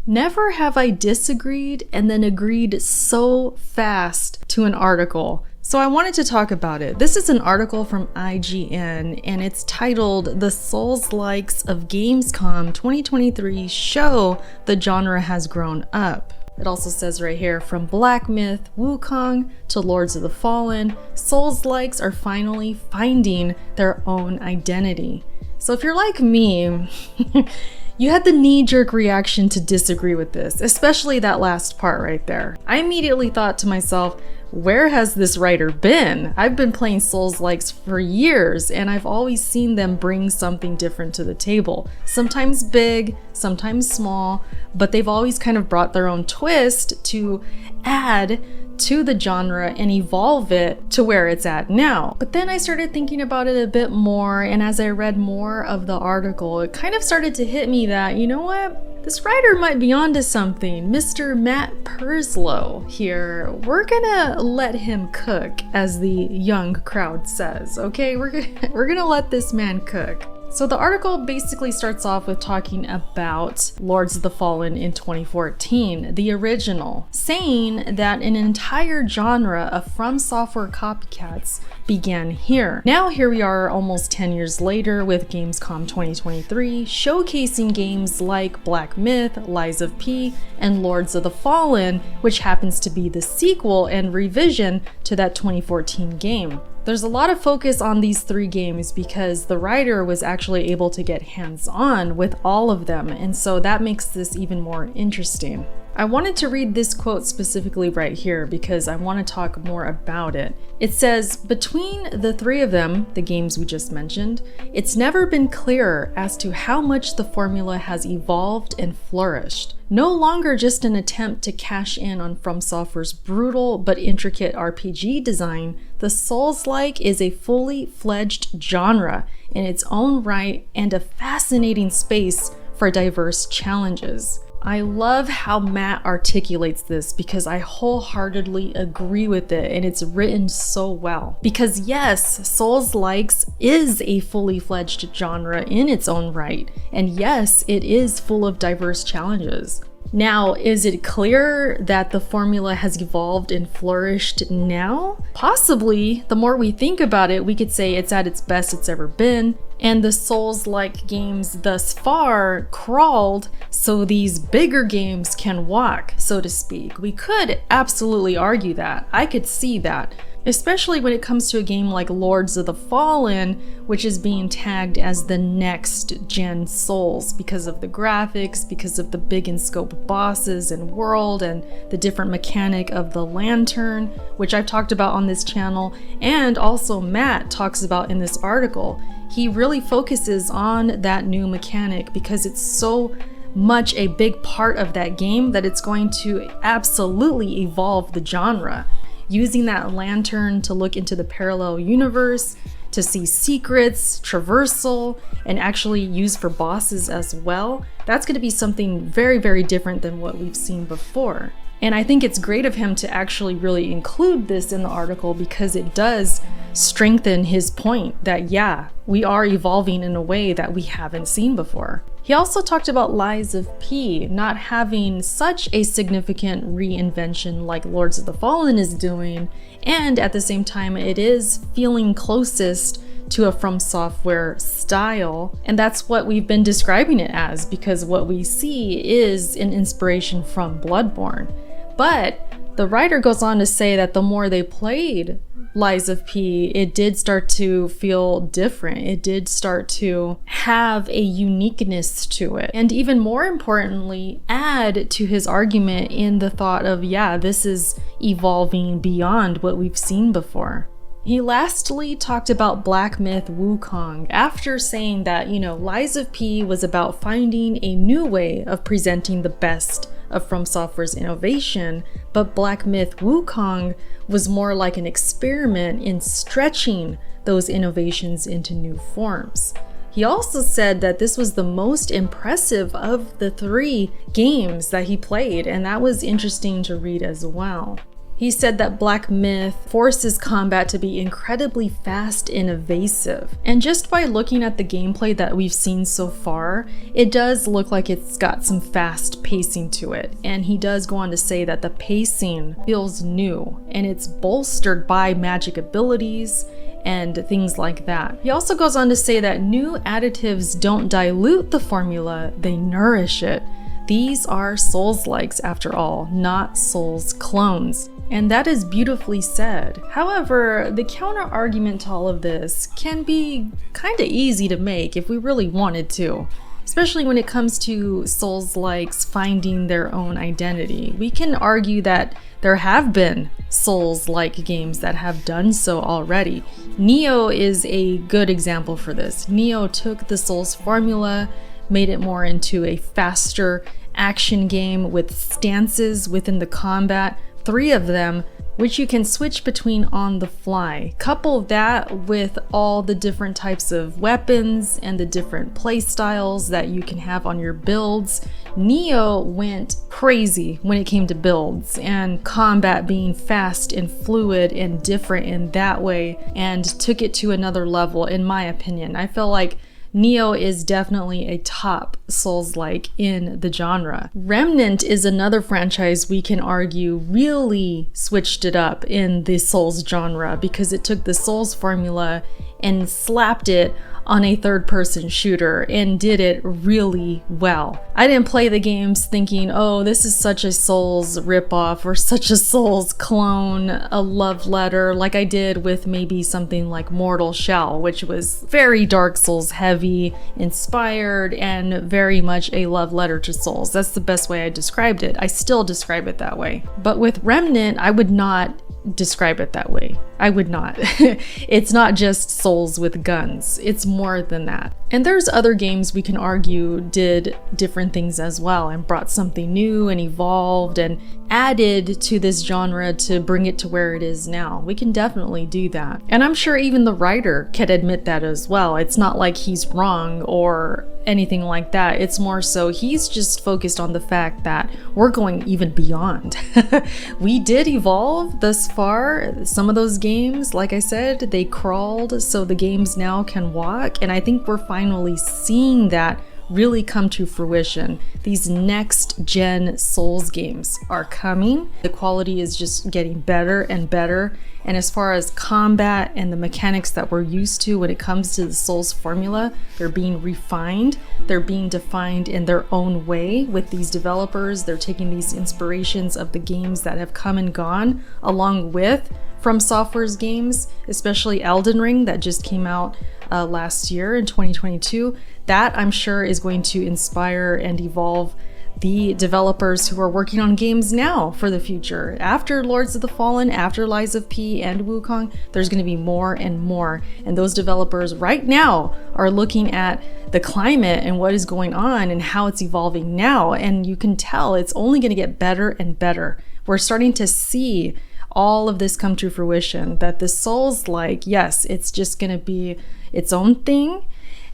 Never have I disagreed and then agreed so fast to an article. So I wanted to talk about it. This is an article from IGN and it's titled "The Soulslikes of Gamescom 2023 Show the Genre Has Grown Up." It also says right here, from Black Myth Wukong to Lords of the Fallen, Soulslikes are finally finding their own identity. So if you're like me, you had the knee-jerk reaction to disagree with this, especially that last part right there. I immediately thought to myself, where has this writer been? I've been playing Soulslikes for years and I've always seen them bring something different to the table. Sometimes big, sometimes small, but they've always kind of brought their own twist to add to the genre and evolve it to where it's at now. But then I started thinking about it a bit more, and as I read more of the article, it kind of started to hit me that, you know what? This writer might be onto something. Mr. Matt Purslow here. We're gonna let him cook, as the young crowd says, okay? We're gonna let this man cook. So the article basically starts off with talking about Lords of the Fallen in 2014, the original, saying that an entire genre of From Software copycats began here. Now here we are almost 10 years later with Gamescom 2023, showcasing games like Black Myth, Lies of P, and Lords of the Fallen, which happens to be the sequel and revision to that 2014 game. There's a lot of focus on these three games because the writer was actually able to get hands-on with all of them, and so that makes this even more interesting. I wanted to read this quote specifically right here because I want to talk more about it. It says, "Between the three of them, the games we just mentioned, it's never been clearer as to how much the formula has evolved and flourished. No longer just an attempt to cash in on From Software's brutal but intricate RPG design, the Soulslike is a fully fledged genre in its own right and a fascinating space for diverse challenges." I love how Matt articulates this because I wholeheartedly agree with it, and it's written so well. Because yes, Soulslikes is a fully fledged genre in its own right, and yes, it is full of diverse challenges. Now, is it clear that the formula has evolved and flourished now? Possibly. The more we think about it, we could say it's at its best it's ever been, and the Souls-like games thus far crawled so these bigger games can walk, so to speak. We could absolutely argue that. I could see that. Especially when it comes to a game like Lords of the Fallen, which is being tagged as the next gen Souls because of the graphics, because of the big in scope bosses and world, and the different mechanic of the lantern, which I've talked about on this channel, and also Matt talks about in this article. He really focuses on that new mechanic because it's so much a big part of that game that it's going to absolutely evolve the genre. Using that lantern to look into the parallel universe, to see secrets, traversal, and actually use for bosses as well, that's going to be something very, very different than what we've seen before. And I think it's great of him to actually really include this in the article because it does strengthen his point that, yeah, we are evolving in a way that we haven't seen before. He also talked about Lies of P not having such a significant reinvention like Lords of the Fallen is doing, and at the same time it is feeling closest to a From Software style, and that's what we've been describing it as because what we see is an inspiration from Bloodborne. But the writer goes on to say that the more they played Lies of P, it did start to feel different. It did start to have a uniqueness to it. And even more importantly, add to his argument in the thought of, yeah, this is evolving beyond what we've seen before. He lastly talked about Black Myth Wukong after saying that, Lies of P was about finding a new way of presenting the best of From Software's innovation, but Black Myth Wukong was more like an experiment in stretching those innovations into new forms. He also said that this was the most impressive of the three games that he played, and that was interesting to read as well. He said that Black Myth forces combat to be incredibly fast and evasive. And just by looking at the gameplay that we've seen so far, it does look like it's got some fast pacing to it. And he does go on to say that the pacing feels new and it's bolstered by magic abilities and things like that. He also goes on to say that new additives don't dilute the formula, they nourish it. These are Souls-likes after all, not Souls clones. And that is beautifully said. However, the counter argument to all of this can be kind of easy to make if we really wanted to. Especially when it comes to Souls-likes finding their own identity. We can argue that there have been Souls-like games that have done so already. Nioh is a good example for this. Nioh took the Souls formula, made it more into a faster action game with stances within the combat, 3 of them, which you can switch between on the fly. Couple that with all the different types of weapons and the different play styles that you can have on your builds. Nioh went crazy when it came to builds and combat being fast and fluid and different in that way, and took it to another level in my opinion. I feel like Nioh is definitely a top Souls-like in the genre. Remnant is another franchise we can argue really switched it up in the Souls genre because it took the Souls formula and slapped it on a third-person shooter and did it really well. I didn't play the games thinking, oh, this is such a Souls ripoff or such a Souls clone, a love letter, like I did with maybe something like Mortal Shell, which was very Dark Souls heavy, inspired, and very much a love letter to Souls. That's the best way I described it. I still describe it that way. But with Remnant, I would not describe it that way. I would not. It's not just Souls with guns. It's more than that. And there's other games we can argue did different things as well and brought something new and evolved and added to this genre to bring it to where it is now. We can definitely do that. And I'm sure even the writer can admit that as well. It's not like he's wrong or anything like that. It's more so he's just focused on the fact that we're going even beyond. We did evolve thus far. Some of those games, like I said, they crawled so the games now can walk, and I think we're finally seeing that really come to fruition. These next gen Souls games are coming. The quality is just getting better and better. And as far as combat and the mechanics that we're used to when it comes to the Souls formula, they're being refined. They're being defined in their own way with these developers. They're taking these inspirations of the games that have come and gone along with From Software's games, especially Elden Ring that just came out last year in 2022. That I'm sure is going to inspire and evolve the developers who are working on games now for the future. After Lords of the Fallen, after Lies of P and Wukong, there's going to be more and more. And those developers right now are looking at the climate and what is going on and how it's evolving now. And you can tell it's only going to get better and better. We're starting to see all of this come to fruition, that the Souls-like, yes, it's just going to be its own thing,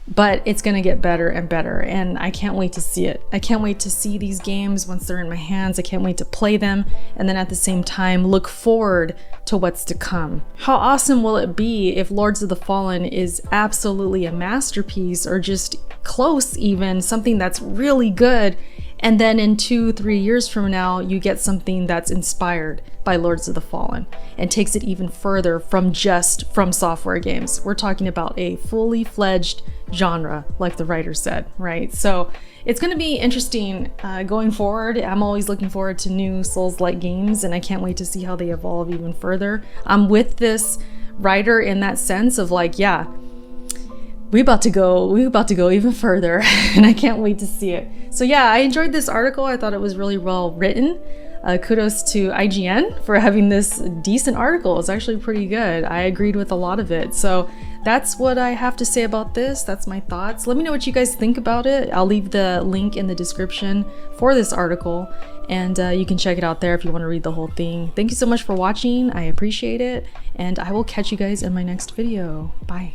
but it's going to get better and better, and I can't wait to see it. I can't wait to see these games once they're in my hands. I can't wait to play them, and then at the same time look forward to what's to come. How awesome will it be if Lords of the Fallen is absolutely a masterpiece, or just close even, something that's really good, and then in 2-3 years from now you get something that's inspired by Lords of the Fallen and takes it even further from just From Software games. We're talking about a fully fledged genre, like the writer said, right? So it's going to be interesting going forward. I'm always looking forward to new Souls-like games, and I can't wait to see how they evolve even further. I'm with this writer in that sense of like, yeah, we about to go even further, and I can't wait to see it. So yeah, I enjoyed this article. I thought it was really well written. Kudos to IGN for having this decent article. It's actually pretty good. I agreed with a lot of it. So that's what I have to say about this. That's my thoughts. Let me know what you guys think about it. I'll leave the link in the description for this article, and you can check it out there if you want to read the whole thing. Thank you so much for watching. I appreciate it, and I will catch you guys in my next video. Bye.